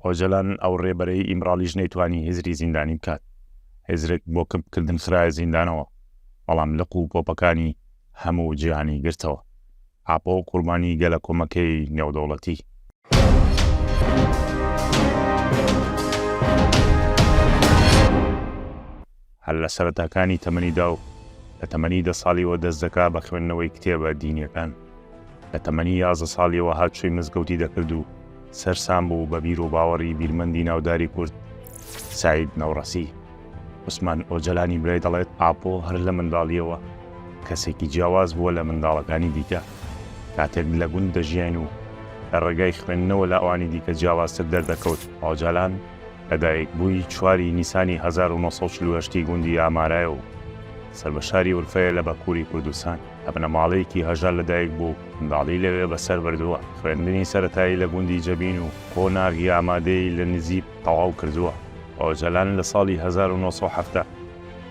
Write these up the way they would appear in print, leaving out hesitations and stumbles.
ئۆجەلان ئەو ڕێبەرەی ئیمرالیش نەیتوانی هێزری زیندانی بکات. هێزرێک بۆ کەمکردن خرایە زیندانەوە، بەڵام لق و پۆپەکانی هەموو جیهانی گرتەوە. ئاپۆ قوربانی گەلە کۆمەکەی نێودەوڵەتی. هەر لە سەرەتاکانی تەمەنیدا و لە تەمەنی 10 ساڵیەوە دەست دەکا بە خوێندنەوەی کتێبە دینیەکان. لە تەمەنی 11 ساڵیەوە هاتشوی مزگەوتی دەکرد و سەرسام بوو بە بیر و باوەڕی بیرمەندی ناوداری کورد ساید نەوڕەسی. عوسمان ئۆجەلانی برای دەڵێت ئاپۆ هەر لە منداڵیەوە کەسێکی جیاواز بووە لە منداڵەکانی دیکە. کاتێک لە گوند دەژیان و لە ڕێگای خوێندنەوە لە ئەوانی دیکە جیاوازتر دەردەکەوت. ئۆجەلان لەدایک بووی 4 نیسانی 1940 گوندی ئامارایە و سەربەشاری ورفەیە لە باکووری کوردستان. لە بنەماڵەیەکی هەژار لەدایک بوو، منداڵی لەوێ بەسەر بردووە. خوێندنی سەرەتایی لە گوندی جەبین و کۆناغی ئامادەی لە نزیب تەواو کردووە. ئۆجەلان لە ساڵی 1970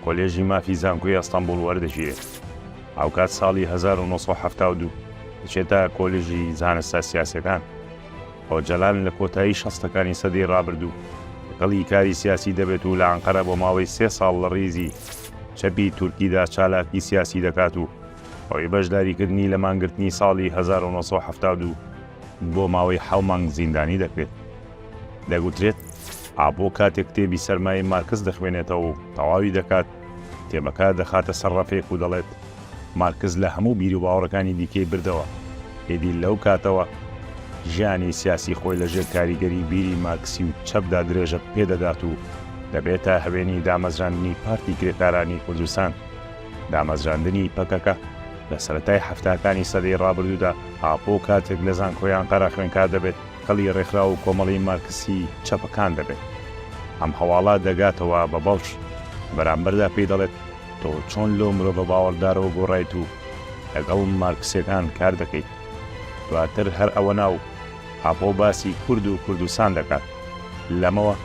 کۆلێژی مافی زانکۆی ئەستەمبوڵ وەردەگیرێت. ئەوکات ساڵی 1972 دەچێتە کۆلێژی زانستە سیاسیەکان. ئۆجەلان لە کۆتایی 60ەکانی سەدەی ڕابردوو لەگەڵی کاری سیاسی دەبێت و لە ئەنقەرە بۆ ماوەی 3 ساڵ لە ڕێزی چەپی تورکیدا چالاکی سیاسی دەکات و ئەوەی بەشداریکردنی لە مانگرتنی ساڵی 1972 بۆ ماوەی 7 مانگ زیندانی دەکرێت. دەگوترێت ئاپۆ کاتێک کتێبی سەرمای مارکس دەخوێنێتەوە و تەواوی دەکات، کتێبەکە دەخاتە سەر ڕەفێک و دەڵێت مارکس لە هەموو بیر و باوەڕەکانی دیکەی بردەوە. هێدی لەو کاتەوە ژیانی سیاسی خۆی لەژێر کاریگەری بیری مارکسی و چەپدا درێژە پێدەدات و دەبێتە هەوێنی دامەزراندنی پارتی کرێکارانی کوردستان. دامەزراندنی پەکەکە لە سەرەتای هەفتاکانی سەدەی ڕابردوودا ئاپۆ کاتێک لە زانکۆی ئەنقەرە خوێندکار دەبێت، کەڵی ڕێکخرا و کۆمەڵی مارکسی چەپەکان دەبێت. ئەم هەواڵە دەگاتەوە بە بەڵش، بەرامبەردا پێی دەڵێت تۆ چۆن لۆ مرۆڤە باوەڕدارەوە گۆڕایت و لەگەڵ مارکسیەکان کار دەکەیت. دواتر هەر ئەوە ناو ئاپۆ باسی کورد و کوردستان دەکات. لەمەوە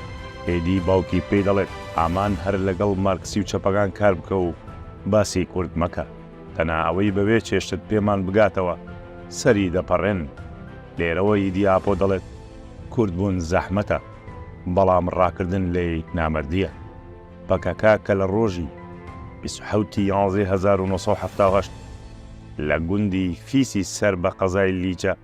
هێدی باوکی پێی دەڵێت ئامان هەر لەگەڵ مارکسی و چەپەکان کار بکە و باسی کورد مەکە. تەنها ئەوەی بەوێ چێشتت پێمان بگاتەوە سەری دەپەڕێن. لێرەوە هێدی ئاپۆ دەڵێت کورد بوون زەحمەتە، بەڵام ڕاکردن لێی نامەردیە. پەکەکە کە لە ڕۆژی 27/11/1970 لە گوندی فیسی سەر بە قەزای لیچە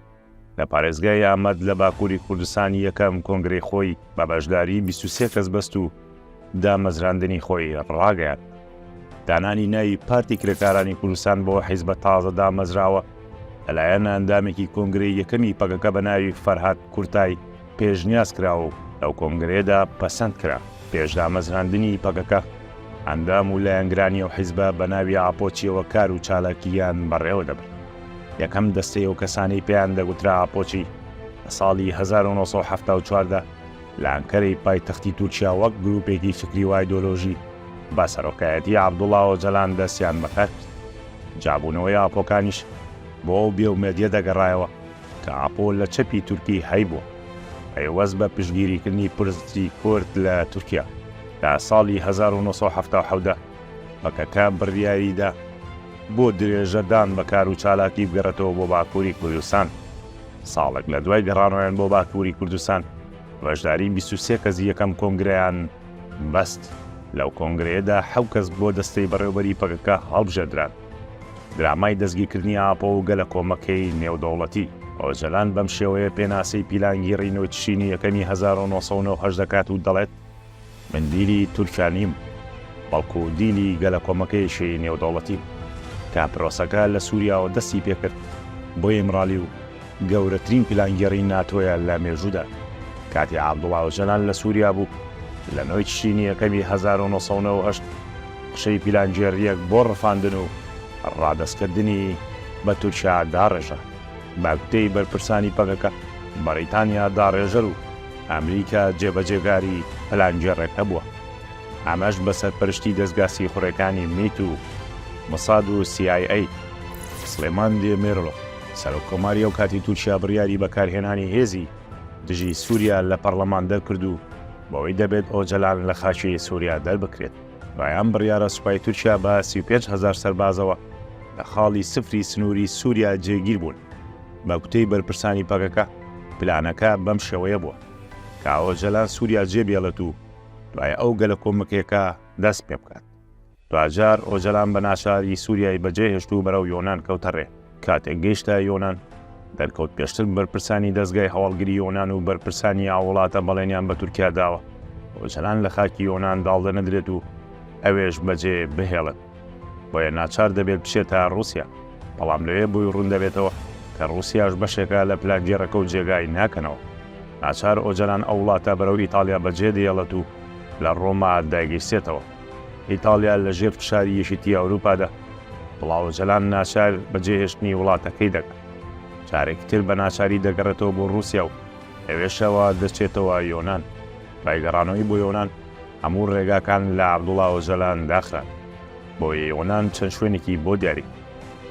لە پارێزگای ئامەد لە باکووری کوردستانی یەکەم کۆنگرەی خۆی بە بەشداری 23 کەس بەست و دامەزراندنی خۆی ڕاگەیاند. دانانی ناوی پارتی کرێکارانی کوردستان بۆ حیزبە تازە دامەزراوە لەلایەن ئەندامێکی کۆنگرەی یەکەمی پەکەکە بە ناوی فەرهاد کورتای پێشنیاز کراوە و لەو کۆنگرەیەدا پەسەند کرا. پێش دامەزراندنی پەکەکە ئەندام و لایەنگرانی ئەو حیزبە بە ناوی ئاپۆچیەوە کار و چالاکییان بەڕێوە دەبرد. یەکەم دەستەی ئەو کەسانەی پێیان دەگوترا ئاپۆچی لە ساڵی 1974 لە ئەنکەرەی پایتەختی تورکیا وەک گروپێکی فکری و ئایدۆلۆژی بە سەرۆکایەتی عەبدوڵڵا ئۆجەلان دەستیان بەکار کرد. جابوونەوەی ئاپۆکانیش بۆ ئەو بێومێدیە دەگەڕایەوە کە ئاپۆ لە چەپی تورکی هەیبووە، پەیوەست بە پشتگیریکردنی پرسی کورد لە تورکیا. لە ساڵی 1970 پەکەکە بڕیاریدا بۆ درێژەدان بەکار و چالاکی بگەڕێتەوە بۆ باکووری کوردستان. ساڵێک لە دوای گەڕانەوەیان بۆ باکووری کوردستان بەشداری 23 کەسی یەکەم کۆنگرەیان بەست. لەو کۆنگرەیەدا 7 کەس بۆ دەستەی بەڕێوەبەری پەکەکە هەڵبژێردران. درامای دەستگیرکردنی ئاپۆ و گەلە کۆمەکەی نێودەوڵەتی. ئۆجەلان بەم شێوەیە پێناسەی پیلانگیری نوێتشینی یەکەمی 1990 دەکات و دەڵێت من دیلی تورکیانیم، بەڵکو دیلی گەلە کۆمەکەیشی نێودەوڵەتی کە پرۆسەکە لە سووریاوە دەستی پێکرد بۆ ئیمرالی و گەورەترین پلانگەڕی ناتۆیە لە مێژوودا. کاتی عەبدوڵڵا ئۆجەلان لە سووریا بوو لە نۆی تشرینی یەکەمی 1990 قشەی پیلانگێڕیەک بۆ ڕەفاندن و ڕادەستکردنی بە تورکیا داڕێژە. باگوتەی بەرپرسانی پەکەکە بەریتانیا داڕێژەر و ئەمریکا جێبەجێگاری پلانگێڕەکە بووە. ئەمەش بەسەر پەرشتی دەستگا سیخوڕەکانی میت و مۆساد و CIA. سلێمان دێمێرڵۆ سەرۆکۆماری ئەو کاتی تورکیا بڕیاری بەکارهێنانی هێزی دژی سووریا لە پەرلەمان دەرکرد و بەوەی دەبێت ئۆجەلان لە خاچی سووریا دەربکرێت. دوایان بڕیارە سوپای تورکیا بە 35,000 سەربازەوە لە خاڵی سفری سنووری سووریا جێگیر بوون. بە گوتەی بەرپرسانی پەکەکە پلانەکە بەم شێوەیە بووە. کە ئۆجەلان سووریا جێبێڵێت و دوای ئەو گەلە کۆمەکێکە دەست پێ بکات. دوجار ئۆجەلان بە ناچاری سووریای بەجێهێشت و بەرەو یۆنان کەوتە ڕێ. کاتێک گەیشتە یۆنان دەرکەوت پێشتر بەرپرسانی دەستگای هەواڵگری یۆنان و بەرپرسانی وڵاتە بەڵێنیان بە تورکیا داوە ئۆجەلان لە خاکی یۆنان داڵدەنەدرێت و ئەوێش بەجێ بهێڵن. بۆیە ناچار دەبێت بچێتە رووسیا، بەڵام لەوێ بووی ڕوون دەبێتەوە کە رووسیاش بەشێکە لە پلانگێڕەکە و جێگای ناکەنەوە. ناچار ئۆجەلان ئەو وڵاتە بەرەو ئیتالیا بەجێ دێڵێت و لە ڕۆما داگەیستێتەوە. ئیتالیا لە ژێر فشاری یەکێتی ئەوروپادا، بەڵام ئۆجەلان ناچار بەجێهێشتنی وڵاتەکەی دەکات. جارێکی تر بە ناچاری دەگەڕێتەوە بۆ رووسیا و ئەوێشەوە دەچێتەوە یۆنان. بایگەڕانەوەی بۆ یۆنان هەموو ڕێگاکان لە عەبدوڵڵا ئۆجەلان داخران. بۆیە یۆنان چەند شوێنێکی بۆ دیاری،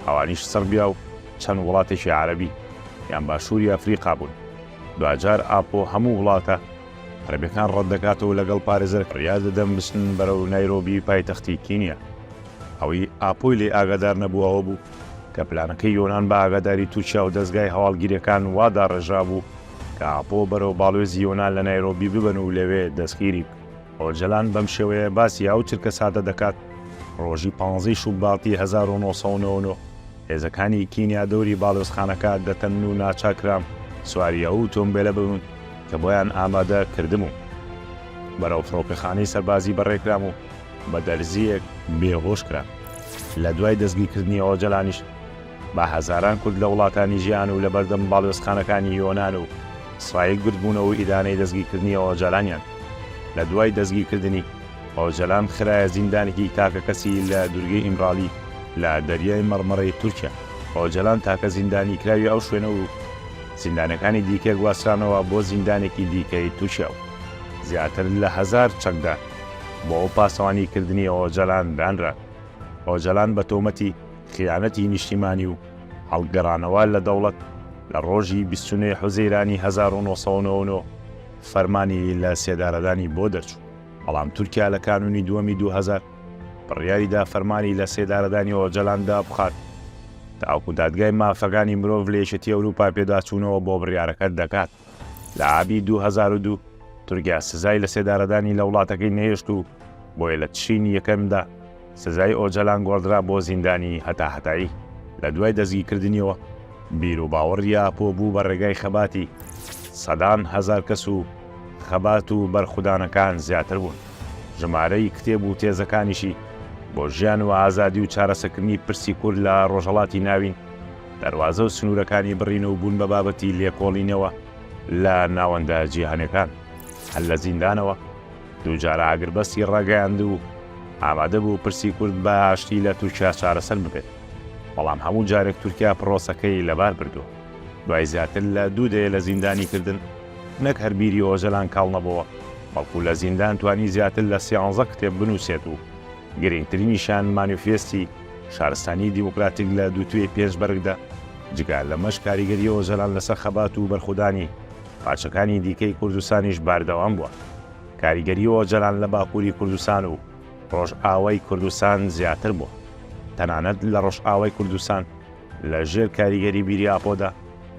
ئەوانیش سەربیا و چەند وڵاتێکی عەرەبی یان باشووری ئەفریقا بوون. دوجار ئاپۆ هەموو وڵاتە عەرەبیەکان ڕەت دەکاتەوە لەگەڵ پارێزەر ڕیاد دەدەن بچن بەرەو نایرۆبی پایتەختی کینیا. ئەوەی ئاپۆی لێ ئاگادار نەبووەوە بوو کە پلانەکەی یۆنان بە ئاگاداری تورکیا و دەستگای هەواڵگیریەکان وادا ڕێژا بوو کە ئاپۆ بەرەو باڵێزی یۆنان لە نایرۆبی ببن و لەوێ دەستگیری بکەن. ئۆجەلان بەم شێوەیە باسی ئەو چرکە سادە دەکات ڕۆژی 15 شوباتی 1999 هێزەکانی کینیا دەوری باڵێزخانەکە دەتەن و ناچاکرام سواریە و ئۆتۆمبیلە ببوون کە بۆیان ئامادە کردم و بەرەو فڕۆکەخانەی سەربازی بەڕێکرام و بە دەرزیەک بێهۆش کران. لە دوای دەستگیرکردنی ئۆجەلانیش بە هەزاران کورد لە وڵاتانی ژیان و لە بەردەم باڵێزخانەکانی یۆنان و ئیسرائیل گرتبوونەوە ئیدانەی دەستگیرکردنی ئۆجەلانیان. لە دوای دەستگیرکردنی ئۆجەلان خرایە زیندانێکی تاکە کەسی لە دوورگەی ئیمرالی لە دەریای مەرمەڕەی تورکیا. ئۆجەلان تاکە زیندانی کراوی ئەو شوێنە و زیندانەکانی دیکە گواسترانەوە بۆ زیندانێکی دیکەی تورکیا و زیاتر لە 1000 چەکدار بۆ ئەو پاسەوانیکردنی ئۆجەلان دانرا. ئۆجەلان بە تۆمەتی خیانەتی نیشتیمانی و هەڵگەڕانەوە لە دەوڵەت لە ڕۆژی 29 حوزەیرانی 1999 فەرمانی لە سێدارەدانی بۆ دەرچوو. بەڵام تورکیا لە کانونی دووەمی 2000 بڕیاریدا فەرمانی لە سێدارەدانی ئۆجەلاندا بخات تاوەکو دادگای مافەکانی مرۆڤ لە یەکێتی ئەوروپا پێداچوونەوە بۆ بڕیارەکە دەکات. لە ئابی 2002 تورکیا سزای لە سێدارەدانی لە وڵاتەکەی نەهێشت و بۆیە لە تشرین یەکەمدا سزای ئۆجەلان گۆڕدرا بۆ زیندانی هەتاهەتایی. لە دوای دەستگیرکردنیەوە بیر و باوەڕی ئاپۆ بوو بە ڕێگای خەباتی سەدان هەزار کەس و خەبات و بەرخودانەکان زیاتر بوون. ژمارەی کتێب و تێزەکانیشی بۆ ژیان و ئازادی و چارەسەکردنی پرسی کورد لە ڕۆژهەڵاتی ناوین دەواازە و سنوورەکانی بڕینە و بوون بە بابەتی لێکۆڵینەوە لە ناوەندە جیهانەکان. هەر لە زیندانەوە دووجارە ئاگربەستی ڕاگەیاند و ئامادە بوو پرسی کورد بە ئاشتی لە تورکیا چارەسەر ببێت. بەڵام هەموو جارێک تورکیا پرۆسەکەی لەبار بردووە. دوای زیاتر لە 2 دەیە لە زیندانی کردن نەک هەربیری ئۆجەلان کاڵ نەبەوە، بەڵکو لە زیندان توانی زیاتر لە 13 کتێب بنووسێت و گرنگترینیشان مانیفێستی شارستانی دیموکراتیک لە دووتوێ پێشبەرگدا جگە لە مەش کاریگەری ئۆجەلان لەسەر خەبات و بەرخودانی پاچەکانی دیکەی کوردستانیش باردەوام بووە. کاریگەری ئۆجەلان لە باکووری کوردستان و ڕۆژئاوای کوردستان زیاتر بووە. تەنانەت لە ڕۆژئاوای کوردستان لە ژێر کاریگەری بیری ئاپۆدا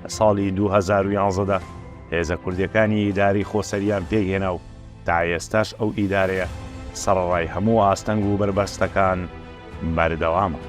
لە ساڵی 2011دا هێزە کوردیەکانی ئیداری خۆسەریان پێگێنا و تا ئێستاش ئەو ئیدارەیە سەرڕای هەموو ئاستەنگ و بەربەستەکان بەردەوامە.